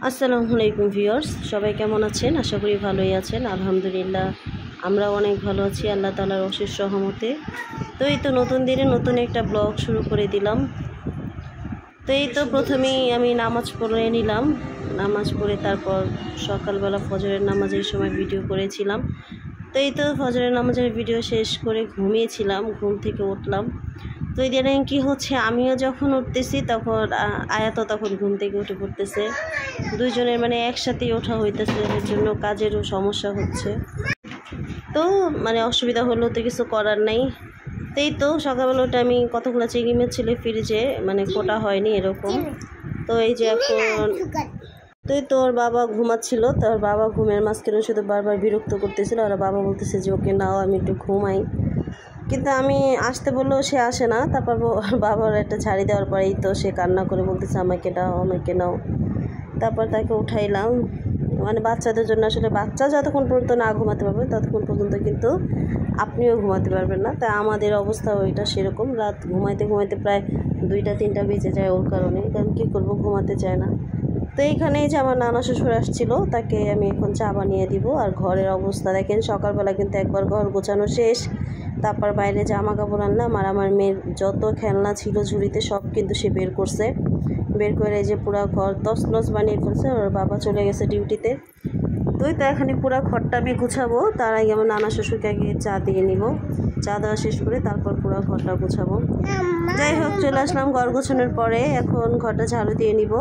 আসসালামু আলাইকুম ভিউয়ার্স, সবাই কেমন আছেন? আশা করি ভালোই আছেন। আলহামদুলিল্লাহ আমরাও অনেক ভালো আছি আল্লাহ তাআলার অশেষ রহমতে। তো এই তো নতুন দিনে নতুন একটা ব্লগ শুরু করে দিলাম। তো এই তো প্রথমেই আমি নামাজ পড়ে নিলাম। নামাজ পড়ে তারপর সকালবেলা ফজরের নামাজের সময় ভিডিও করেছিলাম। তো এই তো ফজরের নামাজের ভিডিও শেষ করে ঘুমিয়েছিলাম, ঘুম থেকে উঠলাম। তো ইদানিং কী হচ্ছে, আমিও যখন উঠতেছি তখন আয়াতও তখন ঘুম থেকে উঠে পড়তেছে। দুইজনের মানে একসাথেই ওঠা হইতেছে, এর জন্য কাজেরও সমস্যা হচ্ছে। তো মানে অসুবিধা হলেও তো কিছু করার নাই। তো এই তো সকালবেলা ওটা আমি কতগুলো চিংড়ি মাছ ছিল ফ্রিজে, মানে কোটা হয়নি এরকম। তো এই যে এখন তো তোর বাবা ঘুমাচ্ছিল, তোর বাবা ঘুমের মাঝখানে শুধু বারবার বিরক্ত করতেছিল। আর বাবা বলতেছে যে ওকে নাও, আমি একটু ঘুমাই। কিন্তু আমি আসতে বললেও সে আসে না। তারপর বাবার একটা ঝাড়ি দেওয়ার পরেই তো সে কান্না করে বলতেছে আমাকে নাও, আমাকে নাও। তারপর তাকে উঠাইলাম। মানে বাচ্চাদের জন্য আসলে বাচ্চা যতক্ষণ পর্যন্ত না ঘুমাতে পারবে ততক্ষণ পর্যন্ত কিন্তু আপনিও ঘুমাতে পারবেন না। তাই আমাদের অবস্থা ওইটা সেরকম, রাত ঘুমাইতে ঘুমাইতে প্রায় 2টা-3টা বেজে যায় ওর কারণে। কারণ কী করবো, ঘুমাতে চায় না। তো এইখানে যে আমার নানা শ্বশুর আসছিল, তাকে আমি এখন চা বানিয়ে দিব। আর ঘরের অবস্থা দেখেন, সকালবেলা কিন্তু একবার ঘর গোছানো শেষ। তারপর বাইরে জামা কাপড় আনলাম। আর আমার মেয়ের যত খেলনা ছিল ঝুড়িতে সব কিন্তু সে বের করছে। বের করে যে পুরো ঘর তছনছ বানিয়ে ফেলছে। ওর বাবা চলে গেছে ডিউটিতে। তো এখানে পুরো ঘরটা আমি গুছাবো। তার আগে আমার নানা শ্বশুরকে আগে চা দিয়ে নিব। চা দেওয়া শেষ করে তারপর পুরো ঘরটা গুছাবো। যাই হোক, চলে আসলাম ঘর গোছানোর পরে। এখন ঘরটা ঝাড়ু দিয়ে নিব।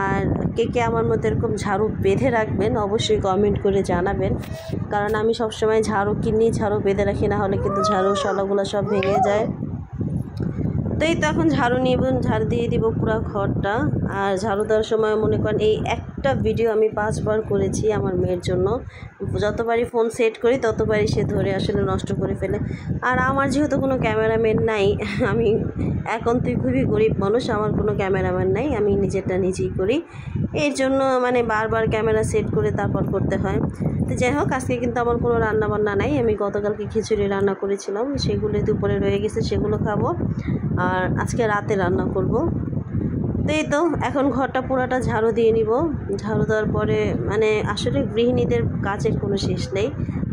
আর কে কে আমার মতো এরকম ঝাড়ু বেঁধে রাখবেন অবশ্যই কমেন্ট করে জানাবেন। কারণ আমি সবসময় ঝাড়ু কিনি, ঝাড়ু বেঁধে রাখি, না হলে কিন্তু ঝাড়ুর শলাগুলো সব ভেঙে যায়। তো এই তো এখন ঝাড়ু নিব, ঝাড়ু দিয়ে দিব পুরো ঘরটা। আর ঝাড়ু দেওয়ার সময় মনে করেন এই একটা ভিডিও আমি 5বার করেছি আমার মেয়ের জন্য। যতবারই ফোন সেট করি ততবারই সে ধরে আসলে নষ্ট করে ফেলে। আর আমার যেহেতু কোনো ক্যামেরাম্যান নাই, আমি এখন তুই খুবই গরিব মানুষ, আমার কোনো ক্যামেরাম্যান নাই, আমি নিজেরটা নিজেই করি। এর জন্য মানে বারবার ক্যামেরা সেট করে তারপর করতে হয়। তো যাই হোক, আজকে কিন্তু আমার কোনো রান্নাবান্না নাই। আমি গতকালকে খিচুড়ি রান্না করেছিলাম, সেগুলো দুপুরে রয়ে গেছে, সেগুলো খাবো। আর আজকে রাতে রান্না করব। তো এই তো এখন ঘরটা পুরোটা ঝাড়ু দিয়ে নিব। ঝাড়ু দেওয়ার পরে মানে আসলে গৃহিণীদের কাজের কোনো শেষ নেই,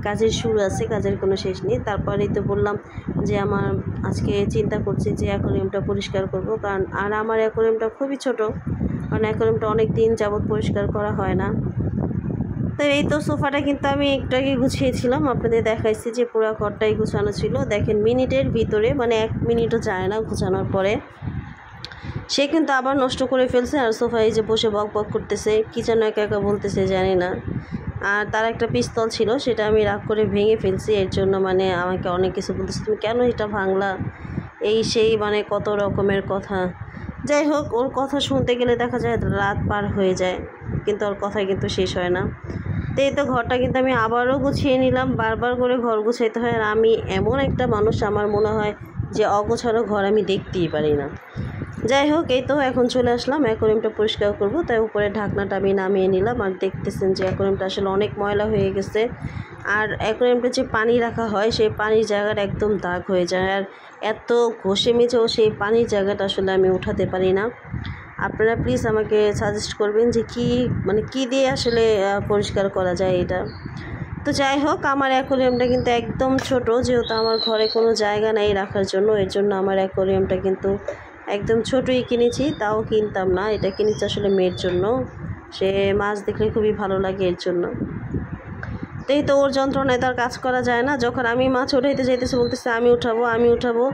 কাজের শুরু আছে, কাজের কোনো শেষ নেই। তারপরেই তো বললাম যে আমার আজকে চিন্তা করছি যে অ্যাকোয়ারিয়ামটা পরিষ্কার করব। কারণ আর আমার অ্যাকোয়ারিয়ামটা খুবই ছোট, কারণ অ্যাকোয়ারিয়ামটা অনেক দিন যাবত পরিষ্কার করা হয় না। তো এই তো সোফাটা কিন্তু আমি একটু আগে গুছিয়েছিলাম, আপনাদের দেখাইছি যে পুরো ঘরটাই গুছানো ছিল। দেখেন মিনিটের ভিতরে, মানে 1 মিনিটও যায় না গুছানোর পরে সে কিন্তু আবার নষ্ট করে ফেলছে। আর সোফায় যে বসে বক বক করতেছে, কি যেন একা একা বলতেছে জানি না। আর তার একটা পিস্তল ছিল, সেটা আমি রাগ করে ভেঙে ফেলছি। এর জন্য মানে আমাকে অনেক কিছু বলতেছে, তুমি কেন এটা ভাঙলা, এই সেই মানে কত রকমের কথা। যাই হোক, ওর কথা শুনতে গেলে দেখা যায় রাত পার হয়ে যায়, কিন্তু ওর কথা কিন্তু শেষ হয় না। তো এই তো ঘরটা কিন্তু আমি আবারও গুছিয়ে নিলাম। বারবার করে ঘর গুছাইতে হয়। আর আমি এমন একটা মানুষ, আমার মনে হয় যে অগোছালো ঘর আমি দেখতেই পারি না। যাই হোক, এই তো এখন চলে আসলাম অ্যাকোয়ারিয়ামটা পরিষ্কার করব। তাই উপরে ঢাকনাটা আমি নামিয়ে নিলাম। আর দেখতেছেন যে অ্যাকোয়ারিয়ামটা আসলে অনেক ময়লা হয়ে গেছে। আর অ্যাকোয়ারিয়ামটা যে পানি রাখা হয় সেই পানির জায়গাটা একদম দাগ হয়ে যায়। আর এত ঘষে মেজেও সেই পানির জায়গাটা আসলে আমি উঠাতে পারি না। আপনারা প্লিজ আমাকে সাজেস্ট করবেন যে কী দিয়ে আসলে পরিষ্কার করা যায় এটা। তো যাই হোক, আমার অ্যাকোয়ারিয়ামটা কিন্তু একদম ছোট, যেহেতু আমার ঘরে কোনো জায়গা নেই রাখার জন্য। এর জন্য আমার অ্যাকোয়ারিয়ামটা কিন্তু একদম ছোটোই কিনেছি। তাও কিনতাম না, এটা কিনেছি আসলে মেয়ের জন্য, সে মাছ দেখলে খুবই ভালো লাগে এর জন্য। তো এই তো ওর যন্ত্রণায় তার কাজ করা যায় না। যখন আমি মাছ উঠাইতে যাইতেছি বলতেছে আমি উঠাবো,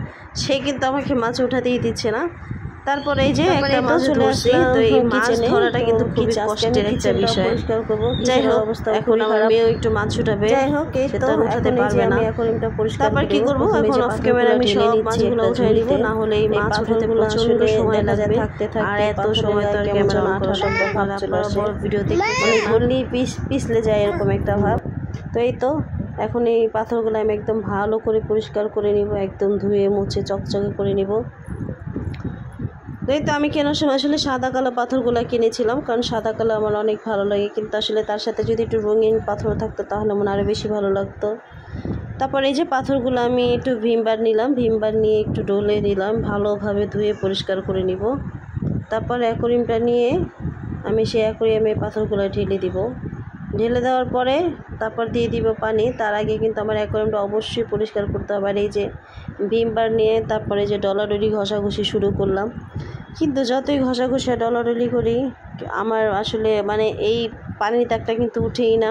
সে কিন্তু আমাকে মাছ উঠাতেই দিচ্ছে না। তারপরে এই যে একটা মাছ ধরছি। তো এই মাছ ধরাটা কিন্তু খুবই কষ্টের একটা বিষয়। যাই হোক, এখন আমার মেয়েও একটু মাছ উঠাবে, সে তো উঠাতে পারবে না। তারপর কি করবো, এখন অফ ক্যামেরা আমি সব মাছগুলো উঠাই নিব, না হলে এই মাছ উঠাতে প্রচন্ড সময় লাগবে। আর এত সময় তো আর ক্যামেরা অন করা সম্ভব না। আপনারা বড় ভিডিও দেখতে ধরলেই পিছলে যায় এরকম একটা ভাব। তো এই তো এখন এই পাথরগুলো আমি একদম ভালো করে পরিষ্কার করে নিব, একদম ধুয়ে মুছে চকচকে করে নিব। তো এই তো আমি কেনার সময় আসলে সাদা কালো পাথরগুলো কিনেছিলাম, কারণ সাদা কালো আমার অনেক ভালো লাগে। কিন্তু আসলে তার সাথে যদি একটু রঙিন পাথর থাকতো তাহলে আমার আরও বেশি ভালো লাগতো। তারপর এই যে পাথরগুলো আমি একটু ভিমবার নিলাম, ভিমবার নিয়ে একটু ডলে নিলাম, ভালোভাবে ধুয়ে পরিষ্কার করে নিব। তারপর অ্যাকোয়ারিয়ামটা নিয়ে আমি সেই অ্যাকোয়ারিয়ামে পাথরগুলো ঢেলে দিব। ঢেলে দেওয়ার পরে তারপর দিয়ে দিব পানি। তার আগে কিন্তু আমার অ্যাকোয়ারিয়ামটা অবশ্যই পরিষ্কার করতে হবে। আর এই যে ভিম বার নিয়ে তারপরে যে ডলাডলি ঘষাঘষি শুরু করলাম, কিন্তু যতই ঘষাঘষি ডলাডলি করি আমার আসলে মানে এই পানির দাগটা কিন্তু উঠেই না।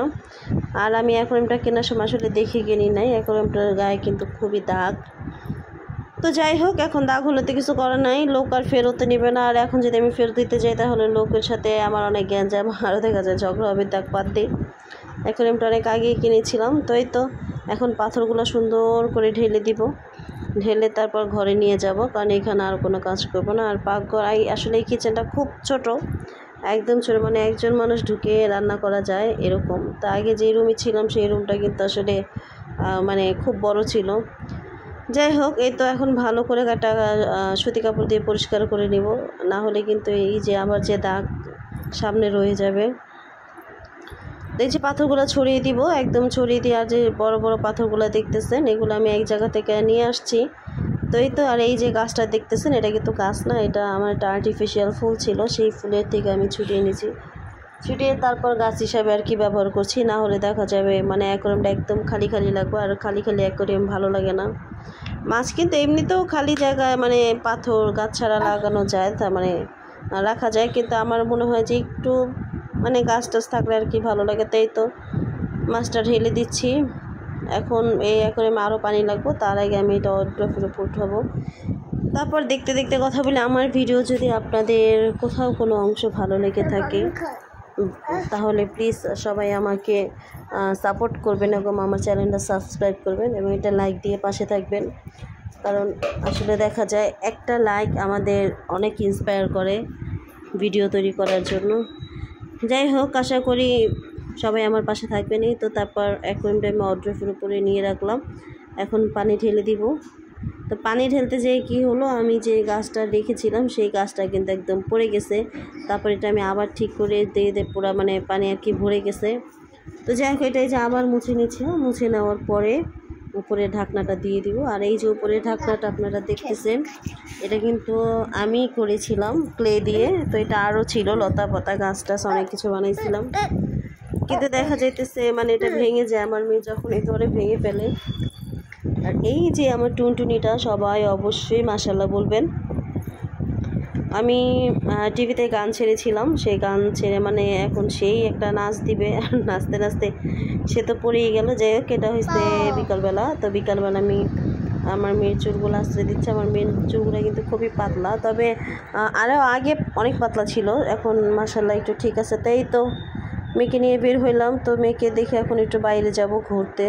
আর আমি অ্যাকোয়ারিয়ামটা কেনার সময় আসলে দেখে কিনি নাই, অ্যাকোয়ারিয়ামটার গায়ে কিন্তু খুবই দাগ। তো যাই হোক, এখন দাগ হলে তো কিছু করার নাই, লোক আর ফেরত নেবে না। আর এখন যদি আমি ফেরত দিতে যাই তাহলে লোকের সাথে আমার অনেক গ্যাঞ্জাম, আরও দেখা যায় ঝগড়া হবে। দাগ বাদ দিই, অ্যাকোয়ারিয়ামটা অনেক আগেই কিনেছিলাম। তো এই তো এখন পাথরগুলো সুন্দর করে ঢেলে দিব। ঢেলে তারপর ঘরে নিয়ে যাব, কারণ এখানে আর কোনো কাজ করবো না। আর পাকঘর আসলে এই কিচেনটা খুব ছোট, একদম ছোটো, মানে একজন মানুষ ঢুকে রান্না করা যায় এরকম। তা আগে যে রুমে ছিলাম সেই রুমটা কিন্তু আসলে মানে খুব বড় ছিল। যাই হোক, এই তো এখন ভালো করে একটা সুতি কাপড় দিয়ে পরিষ্কার করে নিব, না হলে কিন্তু এই যে আমার যে দাগ সামনে রয়ে যাবে। এই যে পাথরগুলো ছড়িয়ে দিব, একদম ছড়িয়ে দিয়ে। আর যে বড় বড় পাথরগুলো দেখতেছেন এগুলো আমি এক জায়গা থেকে নিয়ে আসছি। তো এই তো, আর এই যে গাছটা দেখতেছেন এটা কিন্তু গাছ না, এটা আমার একটা আর্টিফিশিয়াল ফুল ছিল, সেই ফুলের থেকে আমি ছুটিয়ে নিয়েছি। ছুটিয়ে তারপর গাছ হিসাবে আর কি ব্যবহার করছি, না হলে দেখা যাবে মানে অ্যাকোয়ারিয়ামটা একদম খালি খালি লাগবে। আর খালি খালি অ্যাকোয়ারিয়াম ভালো লাগে না। মাছ কিন্তু এমনিতেও খালি জায়গায় মানে পাথর গাছ ছাড়া লাগানো যায়, তার মানে রাখা যায়, কিন্তু আমার মনে হয় যে একটু মানে গাছ টাছ থাকলে আর কি ভালো লাগে। তাই তো মাছটা ঢেলে দিচ্ছি। এখন এই অ্যাকোয়ারিয়ামে আরও পানি লাগবে, তার আগে আমি এটা ফিরে উঠাবো। তারপর দেখতে দেখতে কথা বলে, আমার ভিডিও যদি আপনাদের কোথাও কোনো অংশ ভালো লেগে থাকে তাহলে প্লিজ সবাই আমাকে সাপোর্ট করবেন এবং আমার চ্যানেলটা সাবস্ক্রাইব করবেন এবং এটা লাইক দিয়ে পাশে থাকবেন। কারণ আসলে দেখা যায় একটা লাইক আমাদের অনেক ইন্সপায়ার করে ভিডিও তৈরি করার জন্য। যাই হোক, আশা করি সবাই আমার পাশে থাকবেনই। তো তারপর অ্যাকোয়ারিয়ামটা আমি অড্রফের উপরে নিয়ে রাখলাম, এখন পানি ঢেলে দিব। তো পানি ঢেলতে যেয়ে কী হলো, আমি যে গাছটা রেখেছিলাম সেই গাছটা কিন্তু একদম পড়ে গেছে। তারপর এটা আমি আবার ঠিক করে দিয়ে পুরো মানে পানি আর কি ভরে গেছে। তো যাই হোক, এটাই যে আবার মুছে নিচ্ছিলাম, মুছে নেওয়ার পরে উপরে ঢাকনাটা দিয়ে দিব। আর এই যে উপরে ঢাকনাটা আপনারা দেখতেছেন, এটা কিন্তু আমি করেছিলাম ক্লে দিয়ে। তো এটা আরও ছিল, লতা পাতা গাছ টাছ অনেক কিছু বানাইছিলাম, কিন্তু দেখা যাইতেছে মানে এটা ভেঙে যায়। আমার মেয়ে যখন এই ধরে ভেঙে ফেলে। আর এই যে আমার টুনটুনিটা সবাই অবশ্যই মাশাআল্লাহ বলবেন। আমি টিভিতে গান ছেড়েছিলাম, সেই গান ছেড়ে মানে এখন সেই একটা নাচ দিবে, নাচতে নাচতে সে তো পড়েই গেল। যাই হোক, এটা হয়েছে বিকালবেলা। তো বিকালবেলা আমি আমার মেয়ের চুলগুলো আশ্রয় দিচ্ছে। আমার মেয়ের চুলগুলো কিন্তু খুবই পাতলা, তবে আরও আগে অনেক পাতলা ছিল, এখন মাশাআল্লাহ একটু ঠিক আছে। তাই তো মেয়েকে নিয়ে বের হইলাম। তো মেয়েকে দেখে এখন একটু বাইরে যাব ঘুরতে।